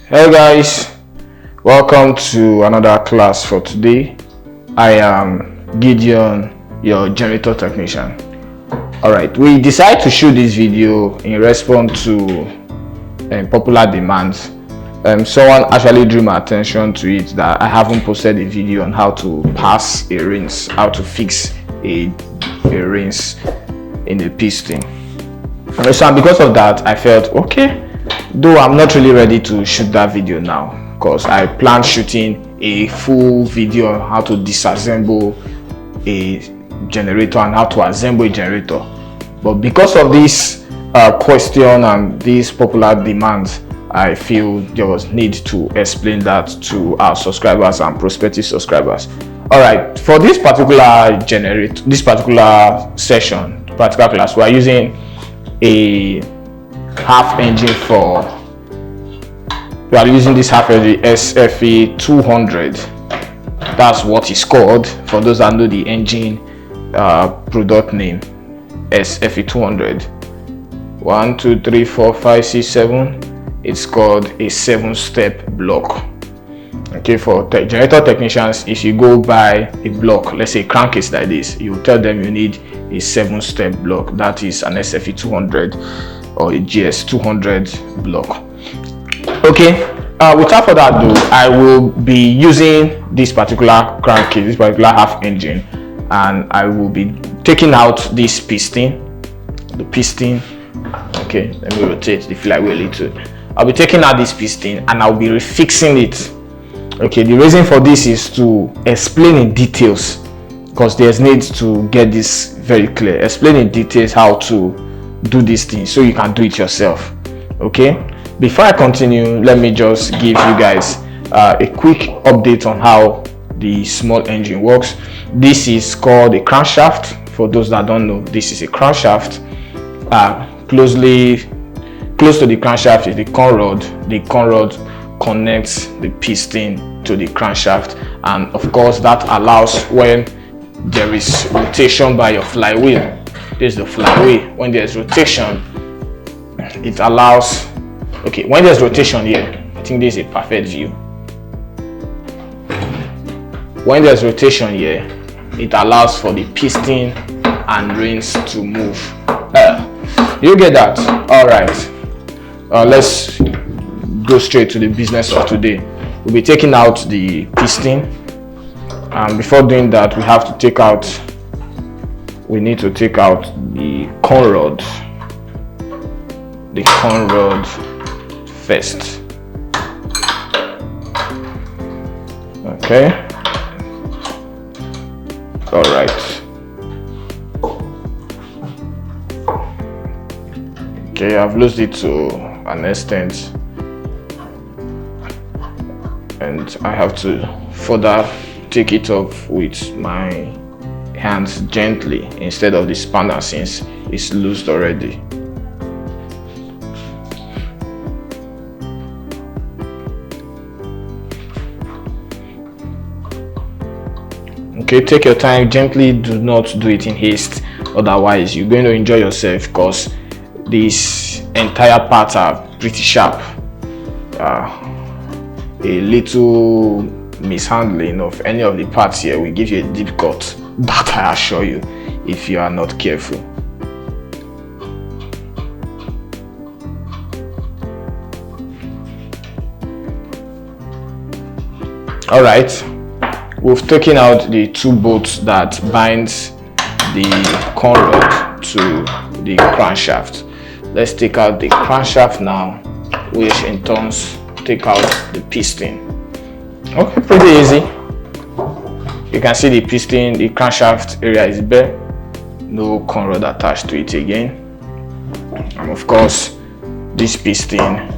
Hey guys, welcome to another class for today. I am Gideon, your generator technician. Alright, we decided to shoot this video in response to popular demands. Someone actually drew my attention to it that I haven't posted a video on how to pass a rinse, how to fix a rinse in a piston. So because of that, I felt okay, though I'm not really ready to shoot that video now, because I plan shooting a full video on how to disassemble a generator and how to assemble a generator. But because of this question and these popular demands, I feel there was need to explain that to our subscribers and prospective subscribers. All right, for this particular session, particular class, we are using a half engine we are using this half engine SFE 200. That's what it's called for those that know the engine product name. SFE 200. 1 2 3 4 5 6 7. It's called a 7-step block. Okay, for generator technicians, if you go buy a block, let's say a crankcase like this, you tell them you need a 7-step block. That is an SFE 200 or a GS 200 block. Okay, without further ado, I will be using this particular crankcase, this particular half engine, and I will be taking out this piston, the piston. Okay, let me rotate the flywheel a little. I'll be taking out this piston and I'll be refixing it. Okay, the reason for this is to explain in details, because there's need to get this very clear. Explain in details how to do this thing so you can do it yourself. Okay, before I continue, let me just give you guys a quick update on how the small engine works. This is called a crankshaft. For those that don't know, this is a crankshaft. Close to the crankshaft is the conrod. The conrod connects the piston to the crankshaft, and of course that allows when there is rotation by your flywheel. This is the flywheel. When there's rotation, it allows, okay, when there's rotation here, I think this is a perfect view. When there's rotation here, it allows for the piston and rings to move. You get that? All right, let's go straight to the business of today. We'll be taking out the piston, and before doing that, we need to take out the conrod first. Okay, all right. Okay, I've loosed it to an extent, and I have to further take it off with my hands gently instead of the spanner, since it's loosed already. Okay, take your time gently, do not do it in haste, otherwise you're going to enjoy yourself, because these entire parts are pretty sharp. A little mishandling of any of the parts here will give you a deep cut, that I assure you, if you are not careful. All right, we've taken out the 2 bolts that binds the conrod to the crankshaft. Let's take out the crankshaft now, which in turn take out the piston. Okay, pretty easy. You can see the piston, the crankshaft area is bare, no conrod attached to it again, and of course this piston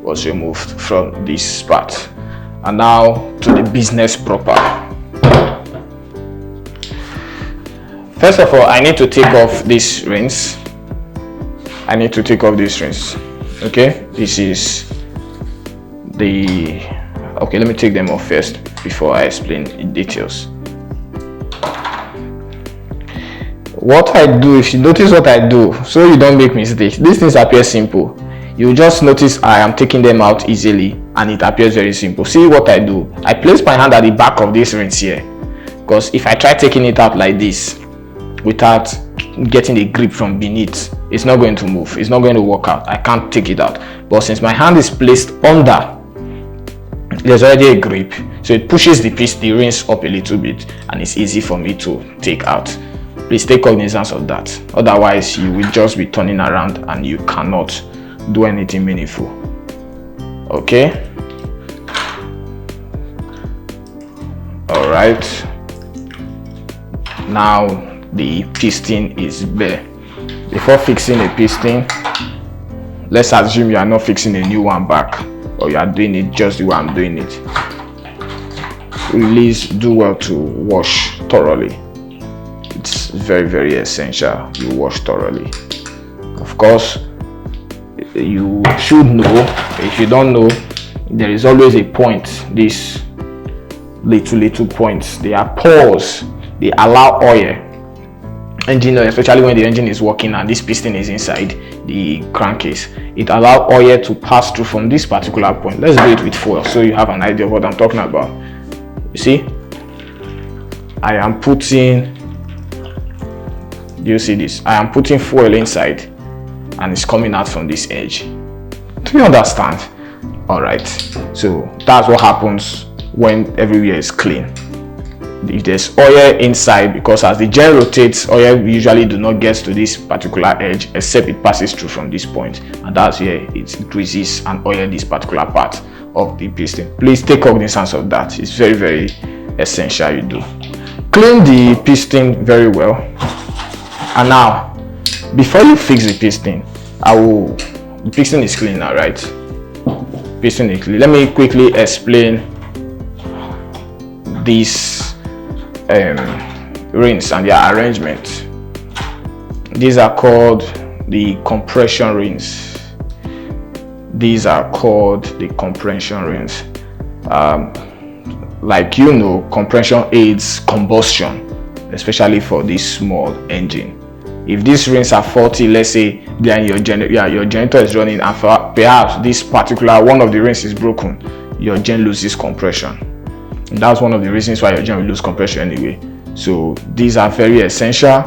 was removed from this part. And now to the business proper. First of all, I need to take off this rinse. Okay, this is the, okay, let me take them off first before I explain in details. What I do, if you notice what I do, so you don't make mistakes, these things appear simple. You just notice I am taking them out easily and it appears very simple. See what I do? I place my hand at the back of this rinse here, because if I try taking it out like this without getting a grip from beneath, it's not going to move, it's not going to work out. I can't take it out. But since my hand is placed under, there's already a grip, so it pushes the rinse up a little bit, and it's easy for me to take out. Please take cognizance of that, otherwise you will just be turning around and you cannot do anything meaningful. Okay, all right, now the piston is bare. Before fixing a piston, let's assume you are not fixing a new one back, or you are doing it just the way I'm doing it. Please do well to wash thoroughly. It's very, very essential you wash thoroughly. Of course, you should know. If you don't know, there is always a point. These little points, they are pores. They allow oil, engine oil, especially when the engine is working and this piston is inside the crankcase, it allows oil to pass through from this particular point. Let's do it with foil so you have an idea of what I'm talking about. You see, I am putting, do you see this? I am putting foil inside and it's coming out from this edge. Do you understand? All right, so that's what happens when everywhere is clean. If there's oil inside, because as the gen rotates, oil usually do not get to this particular edge except it passes through from this point, and that's where it greases and oil this particular part of the piston. Please take cognizance of that. It's very, very essential you do. Clean the piston very well. And now, before you fix the piston, the piston is clean now, right? Piston is clean. Let me quickly explain these rings and their arrangement. These are called the compression rings. These are called the compression rings. Like you know, compression aids combustion, especially for this small engine. If these rings are faulty, let's say they are in your generator is running, and perhaps this particular one of the rings is broken, your gen loses compression. And that's one of the reasons why your gen will lose compression anyway. So these are very essential.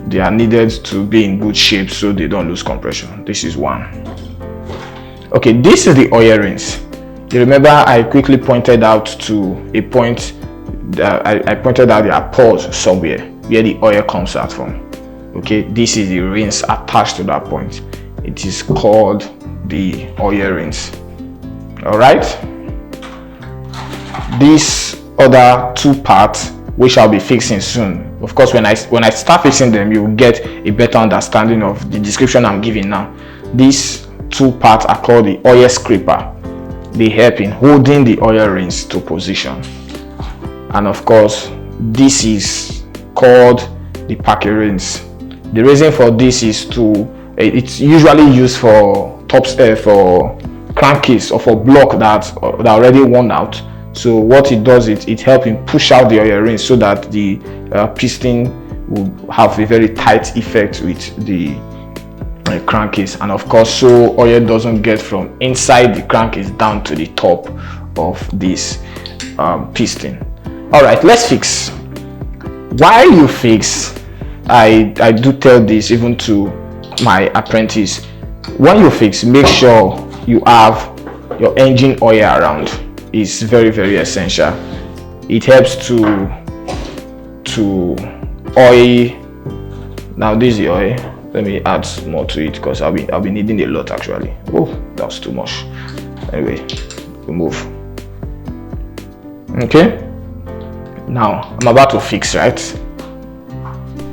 They are needed to be in good shape so they don't lose compression. This is one. Okay, this is the oil rings. You remember I quickly pointed out to a point that I pointed out there are pores somewhere where the oil comes out from. Okay, this is the rings attached to that point. It is called the oil rings. All right, these other two parts which I'll be fixing soon. Of course, when I start fixing them, you will get a better understanding of the description I'm giving now. These two parts are called the oil scraper. They help in holding the oil rings to position. And of course, this is called the packet rings. The reason for this is it's usually used for for crankcase or for block that are already worn out. So what it does, it helps in push out the oil rings so that the piston will have a very tight effect with the crankcase, and of course so oil doesn't get from inside the crankcase down to the top of this piston. All right, let's fix. While you fix, I do tell this even to my apprentice, when you fix, make sure you have your engine oil around. It's very, very essential. It helps to oil. Now this is the oil. Let me add more to it because I'll be needing a lot actually. Oh, that's too much. Anyway, remove. Okay, now I'm about to fix, right?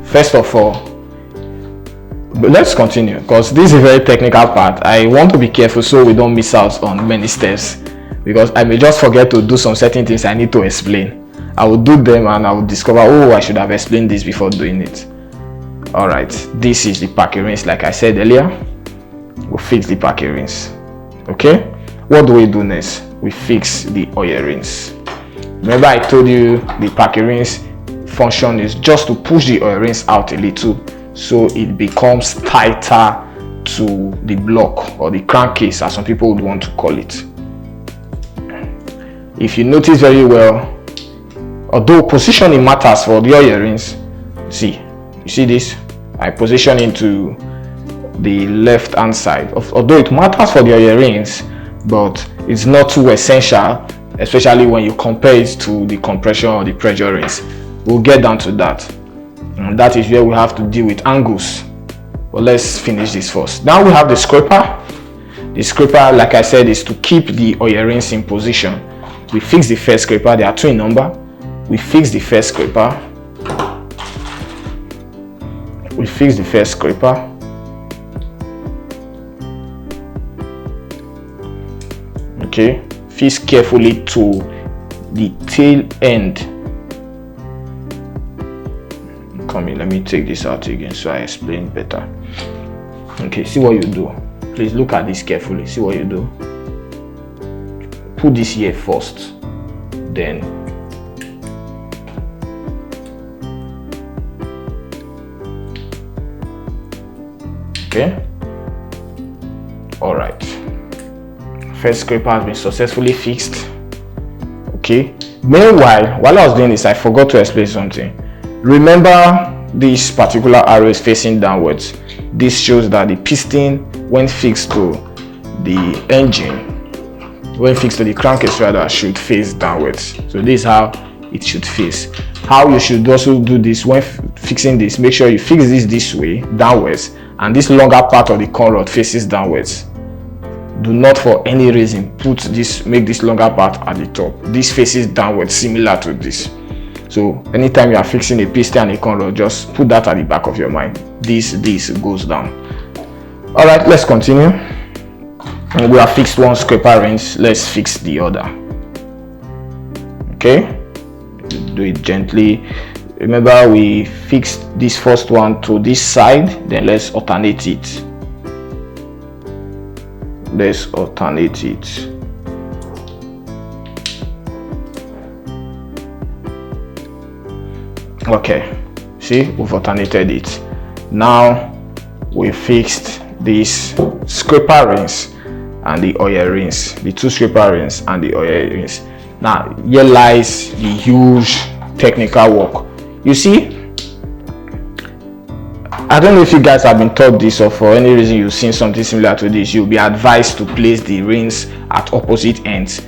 First of all, but let's continue because this is a very technical part. I want to be careful so we don't miss out on many steps, because I may just forget to do some certain things I need to explain. I will do them and I will discover, oh, I should have explained this before doing it. All right, this is the packet rings. Like I said earlier, we'll fix the packet rings. Okay, what do we do next? We fix the oil rings. Remember I told you the packet rings function is just to push the oil rings out a little so it becomes tighter to the block or the crankcase, as some people would want to call it. if you notice very well, although positioning matters for the earrings, see, you see this, I position into the left hand side, although it matters for the earrings, but it's not too essential, especially when you compare it to the compression or the pressure rings. We'll get down to that, and that is where we have to deal with angles. But let's finish this first. Now we have the scraper. The scraper, like I said, is to keep the oil rings in position. We fix the first scraper, there are two in number. We fix the first scraper. We fix the first scraper. Okay, fix carefully to the tail end. Come in, let me take this out again so I explain better. Okay, see what you do. Please look at this carefully. See what you do. Put this here first, then okay. All right. First scraper has been successfully fixed. Okay. Meanwhile, while I was doing this, I forgot to explain something. Remember, this particular arrow is facing downwards. This shows that the piston, when fixed to the engine, when fixed to the crankcase rather, should face downwards. So this is how it should face. How you should also do this when fixing this, make sure you fix this way, downwards, and this longer part of the con rod faces downwards. Do not for any reason make this longer part at the top. This faces downwards, similar to this. So anytime you are fixing a piston and a con rod, just put that at the back of your mind. This goes down. All right, let's continue. And we have fixed one scraper rinse. Let's fix the other. Okay, do it gently. Remember, we fixed this first one to this side, then let's alternate it. Let's alternate it. Okay, see, we've alternated it. Now we fixed this scraper rings and the oil rings, the two scraper rings and the oil rings. Now here lies the huge technical work. You see, I don't know if you guys have been taught this, or for any reason you've seen something similar to this, you'll be advised to place the rings at opposite ends,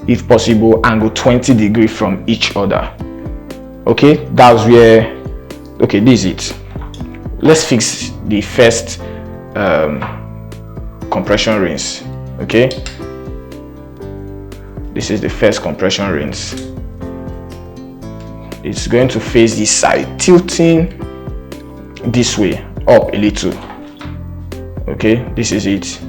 if possible angle 20 degrees from each other. Okay, that's where, okay, this is it. Let's fix the first compression rings. Okay, this is the first compression rings. It's going to face this side, tilting this way up a little. Okay, this is it.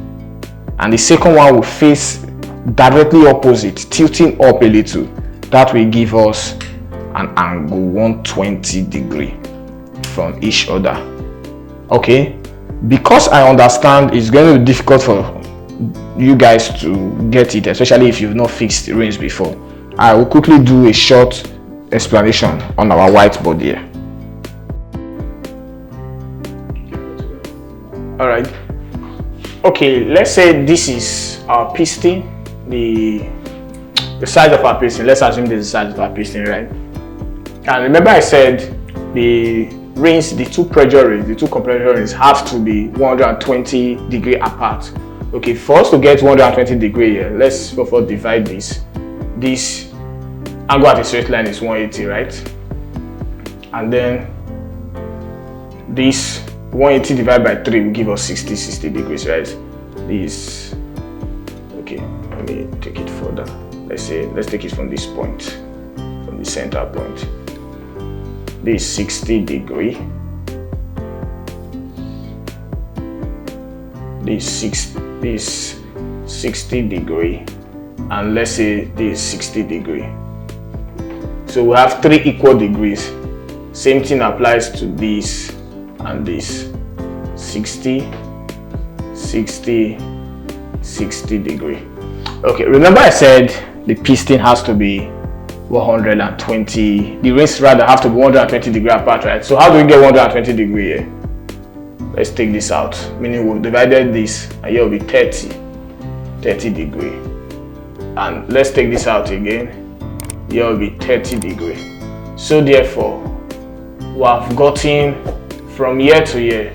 And the second one will face directly opposite, tilting up a little. That will give us an angle 120 degree from each other. Okay, because I understand it's going to be difficult for you guys to get it, especially if you've not fixed the rings before, I will quickly do a short explanation on our whiteboard here. All right, okay, let's say this is our piston, the size of our piston. Let's assume this is the size of our piston, right? And remember I said the rings, the two pressure rings, the two compression rings have to be 120 degree apart. Okay, for us to get 120 degree here, let's first divide this. This angle at a straight line is 180, right? And then this 180 divided by 3 will give us 60 degrees, right? This, okay, let me take it further. Let's take it from this point, from the center point. This 60 degree. This 60 degree, and let's say this 60 degree. So we have 3 equal degrees. Same thing applies to this and this. 60 degree. Okay, remember I said the piston has to be 120, the rings rather have to be 120 degree apart, right? So how do we get 120 degree here? Let's take this out, meaning we've divided this, and here will be 30 degree. and let's take this out again. Here will be 30 degrees. So therefore, we have gotten from here to here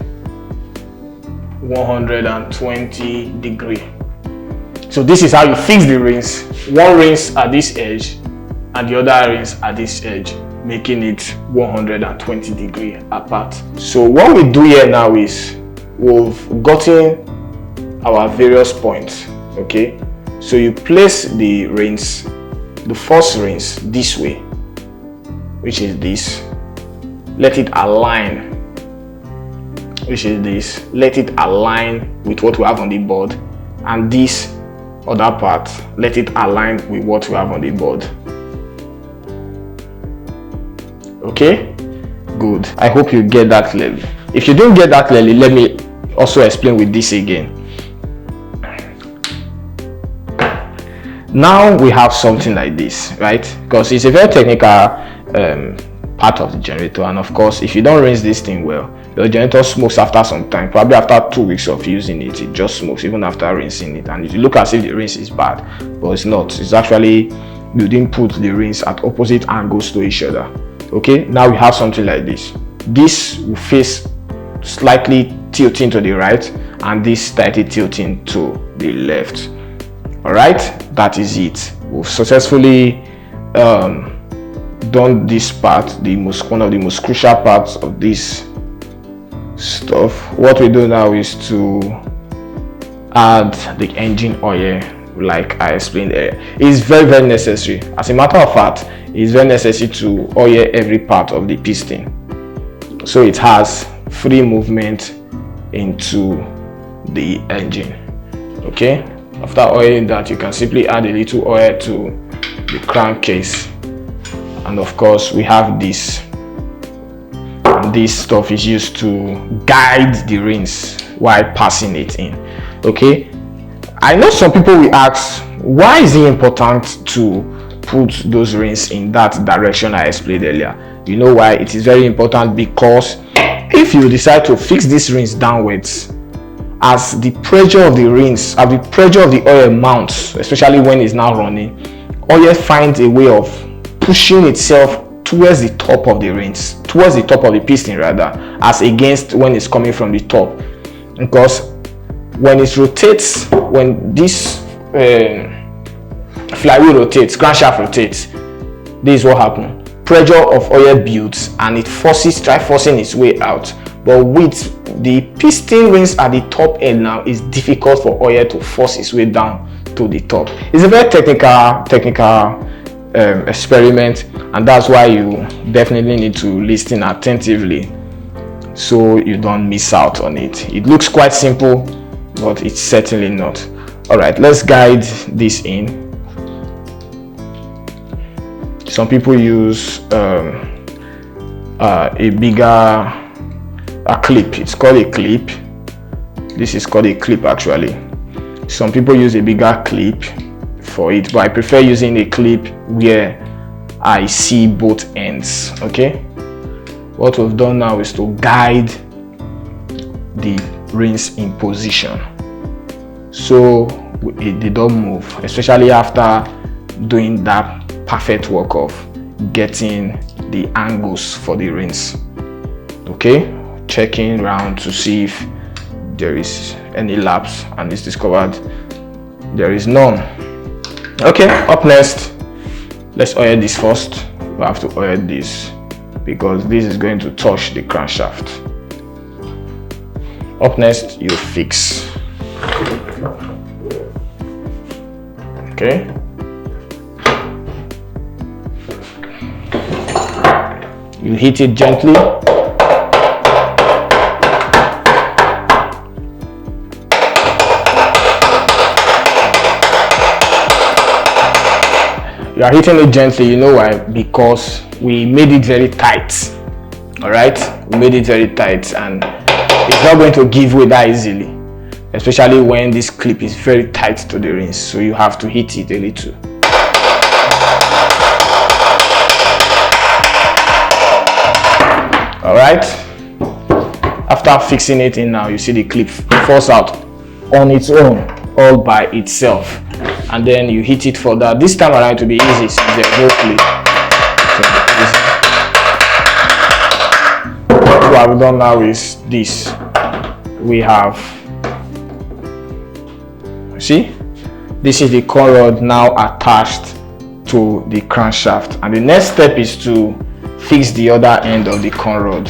120 degrees. So this is how you fix the rings. One rings at this edge and the other rings at this edge, making it 120 degrees apart. So what we do here now is we've gotten our various points. Okay, so you place the rings, the first rings this way, which is this. Let it align, which is this. Let it align with what we have on the board, and this other part, let it align with what we have on the board. Okay, good. I hope you get that clearly. If you didn't get that clearly, let me also explain with this again. Now we have something like this, right? Because it's a very technical part of the generator, and of course, if you don't rinse this thing well, your generator smokes after some time. Probably after 2 weeks of using it, it just smokes even after rinsing it. And if you look as if the rinse is bad, but it's not. It's actually you didn't put the rinse at opposite angles to each other. Okay, now we have something like this. This will face slightly tilting to the right, and this slightly tilting to the left. All right, that is it. We've successfully done this part, one of the most crucial parts of this stuff. What we do now is to add the engine oil, like I explained earlier. It's very, very necessary. As a matter of fact, it's very necessary to oil every part of the piston, so it has free movement into the engine. Okay, after oiling that, you can simply add a little oil to the crankcase, and of course we have this, and this stuff is used to guide the rings while passing it in. Okay, I know some people will ask, why is it important to put those rings in that direction I explained earlier? You know why it is very important? Because if you decide to fix these rings downwards, as the pressure of the rings, as the pressure of the oil mounts, especially when it's now running, oil finds a way of pushing itself towards the top of the rings, towards the top of the piston rather, as against when it's coming from the top. Because when it rotates, when this flywheel rotates, crankshaft rotates, this is what happens. Pressure of oil builds and it tries forcing its way out. But with the piston rings at the top end now, it's difficult for oil to force its way down to the top. It's a very technical experiment, and that's why you definitely need to listen attentively so you don't miss out on it. It looks quite simple, but it's certainly not. All right, let's guide this in. Some people use a bigger clip. It's called a clip. This is called a clip actually. Some people use a bigger clip for it, but I prefer using a clip where I see both ends. Okay, what we've done now is to guide the rings in position so they don't move, especially after doing that perfect work of getting the angles for the rings. Okay, checking around to see if there is any lapse, and it's discovered there is none. Okay, up next, let's oil this first. We have to oil this because this is going to touch the crankshaft. Up next, you fix. Okay, you hit it gently. You are hitting it gently. You know why? Because we made it very tight. All right, we made it very tight, and it's not going to give way that easily, especially when this clip is very tight to the rings. So you have to hit it a little. All right, after fixing it in now, you see the clip falls out on its own, all by itself, and then you hit it for that. This time around to be easy since there's no clip. So what I've done now is this. We have, see, this is the con rod now attached to the crankshaft, and the next step is to fix the other end of the con rod.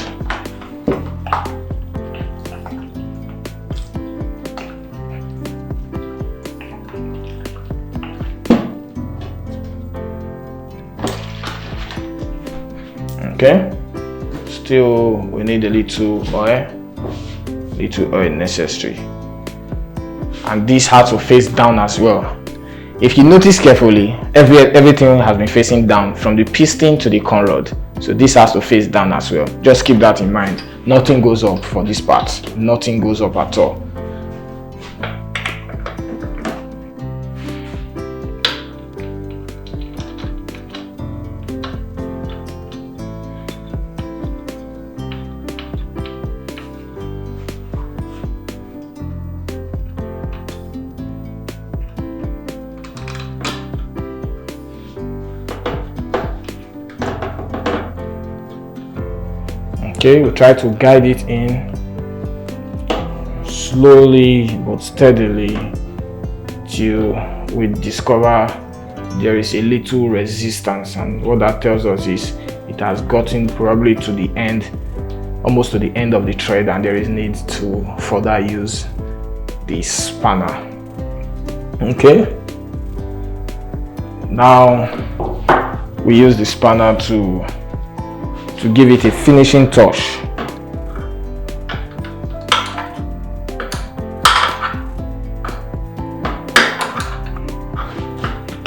Okay, still we need a little oil necessary, and this has to face down as well. If you notice carefully, everything has been facing down from the piston to the con rod, so this has to face down as well. Just keep that in mind. Nothing goes up for this part, nothing goes up at all. Okay, we'll try to guide it in slowly but steadily till we discover there is a little resistance, and what that tells us is it has gotten probably to the end, almost to the end of the thread, and there is need to further use the spanner. Okay, now we use the spanner to give it a finishing touch.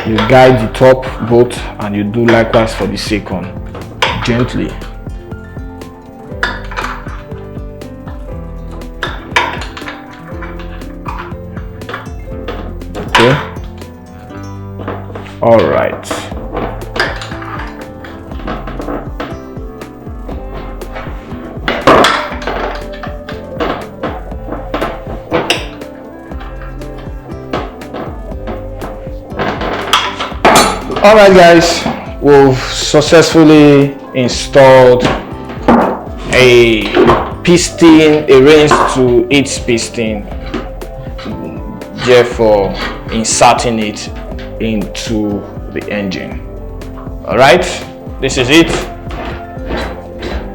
You guide the top both, and you do likewise for the second, gently. Okay, all right. Alright guys, we've successfully installed a piston, a range to its piston, therefore inserting it into the engine. Alright, this is it.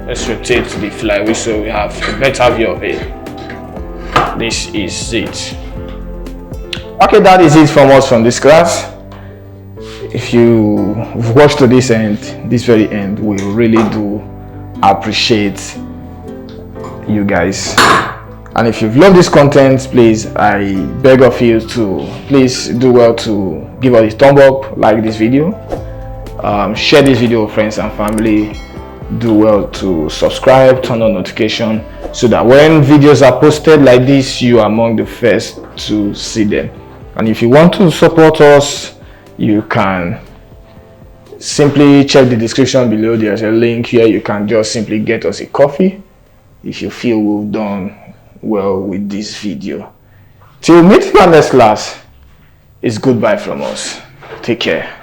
Let's rotate the flywheel so we have a better view of it. This is it. Okay, that is it from us from this class. If you've watched to this end, this very end, we really do appreciate you guys. And if you've loved this content, please, I beg of you to please do well to give us a thumb up, like this video, share this video with friends and family, do well to subscribe, turn on notification so that when videos are posted like this, you are among the first to see them. And if you want to support us, you can simply check the description below. There's a link here. You can just simply get us a coffee if you feel we've done well with this video. Till meet in our next class, it's goodbye from us. Take care.